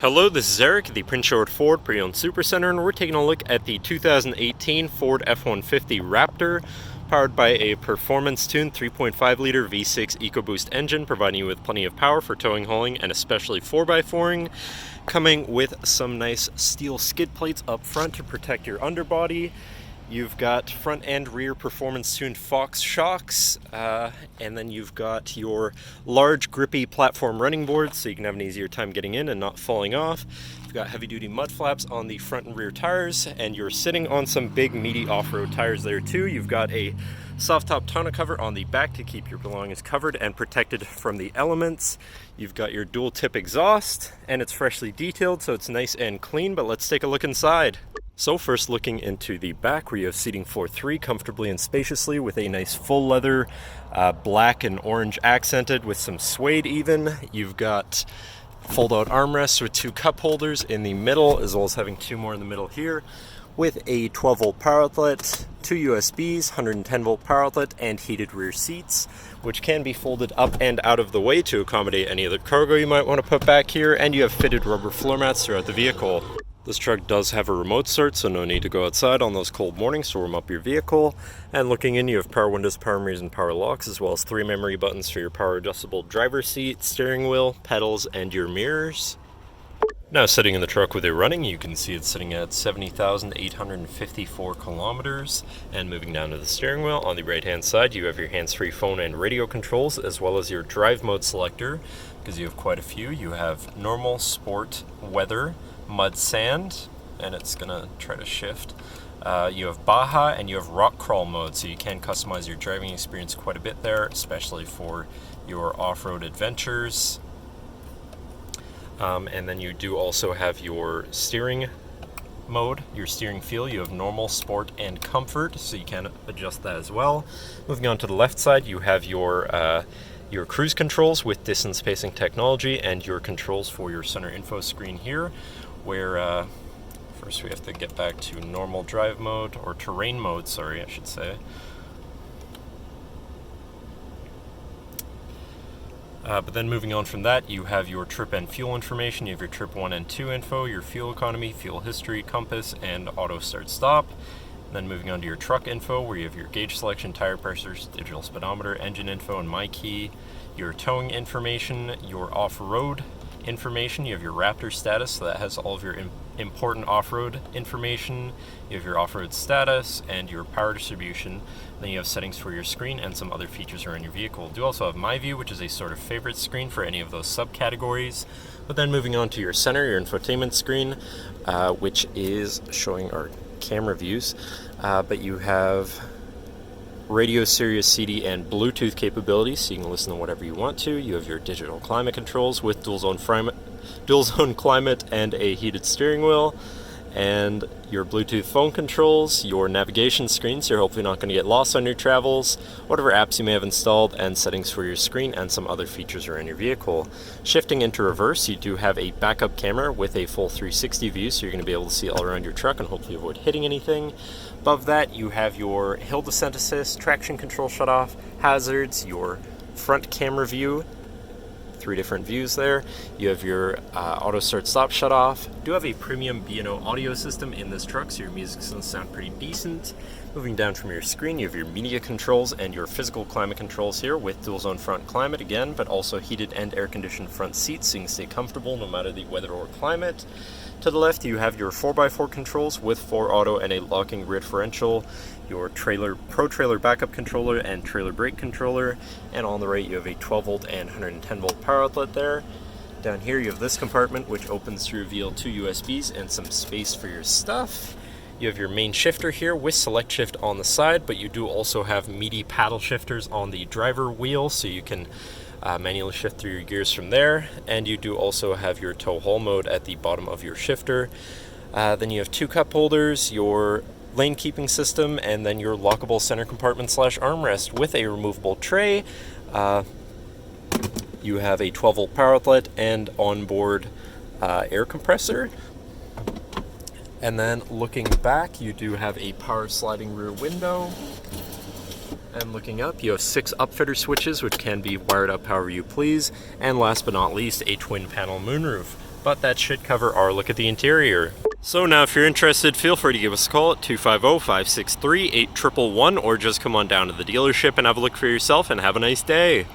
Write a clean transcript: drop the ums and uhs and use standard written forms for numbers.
Hello, this is Eric, the Prince George Ford Pre-Owned Supercenter, and we're taking a look at the 2018 Ford F-150 Raptor, powered by a performance-tuned 3.5-liter V6 EcoBoost engine, providing you with plenty of power for towing, hauling, and especially 4x4ing, coming with some nice steel skid plates up front to protect your underbody. You've got front and rear performance-tuned Fox shocks, and then you've got your large grippy platform running boards so you can have an easier time getting in and not falling off. You've got heavy-duty mud flaps on the front and rear tires, and you're sitting on some big meaty off-road tires there too. You've got a soft-top tonneau cover on the back to keep your belongings covered and protected from the elements. You've got your dual-tip exhaust, and it's freshly detailed so it's nice and clean, but let's take a look inside. So first, looking into the back, where you have seating for three comfortably and spaciously with a nice full leather, black and orange accented with some suede even. You've got fold-out armrests with two cup holders in the middle, as well as having two more in the middle here, with a 12-volt power outlet, two USBs, 110-volt power outlet, and heated rear seats, which can be folded up and out of the way to accommodate any other cargo you might want to put back here, and you have fitted rubber floor mats throughout the vehicle. This truck does have a remote start, so no need to go outside on those cold mornings to warm up your vehicle. And looking in, you have power windows, power mirrors, and power locks, as well as three memory buttons for your power adjustable driver's seat, steering wheel, pedals, and your mirrors. Now sitting in the truck with it running, you can see it's sitting at 70,854 kilometers. And moving down to the steering wheel, on the right hand side you have your hands-free phone and radio controls, as well as your drive mode selector, because you have quite a few. You have normal, sport, weather, mud, sand, and it's gonna try to shift. You have Baja and you have rock crawl mode, so you can customize your driving experience quite a bit there, especially for your off-road adventures. And then you do also have your steering mode, your steering feel. You have normal, sport, and comfort, so you can adjust that as well. Moving on to the left side, you have your cruise controls with distance spacing technology, and your controls for your center info screen here, where first we have to get back to normal drive mode, or terrain mode, sorry, I should say. But then moving on from that, you have your trip and fuel information. You have your trip 1 and 2 info, your fuel economy, fuel history, compass, and auto start stop. And then moving on to your truck info, where you have your gauge selection, tire pressures, digital speedometer, engine info, and my key. Your towing information, your off-road information. You have your Raptor status, so that has all of your important off-road information. You have your off-road status and your power distribution. Then you have settings for your screen and some other features around your vehicle. You do also have My View, which is a sort of favorite screen for any of those subcategories. But then moving on to your center, your infotainment screen, which is showing our camera views. But you have radio, Sirius, CD, and Bluetooth capabilities, so you can listen to whatever you want to. You have your digital climate controls with dual zone climate and a heated steering wheel, and your Bluetooth phone controls, your navigation screen, so you're hopefully not going to get lost on your travels, whatever apps you may have installed, and settings for your screen and some other features around your vehicle. Shifting into reverse, you do have a backup camera with a full 360 view, so you're going to be able to see all around your truck and hopefully avoid hitting anything. Above that, you have your hill descent assist, traction control shutoff, hazards, your front camera view, three different views there. You have your auto start stop shut off. You do have a premium B&O audio system in this truck, so your music's going to sound pretty decent. Moving down from your screen, you have your media controls and your physical climate controls here with dual zone front climate again, but also heated and air conditioned front seats, so you can stay comfortable no matter the weather or climate. To the left, you have your 4x4 controls with 4 auto and a locking rear differential, your Pro Trailer backup controller and trailer brake controller, and on the right you have a 12-volt and 110-volt power outlet there. Down here you have this compartment, which opens to reveal 2 USBs and some space for your stuff. You have your main shifter here with select shift on the side, but you do also have meaty paddle shifters on the driver wheel, so you can manually shift through your gears from there. And you do also have your tow haul mode at the bottom of your shifter. Then you have 2 cup holders, your lane keeping system, and then your lockable center compartment / armrest with a removable tray. You have a 12-volt power outlet and onboard air compressor. And then looking back, you do have a power sliding rear window. And looking up, you have 6 upfitter switches, which can be wired up however you please. And last but not least, a twin panel moonroof. but that should cover our look at the interior. So now if you're interested, feel free to give us a call at 250-563-8111 or just come on down to the dealership and have a look for yourself and have a nice day.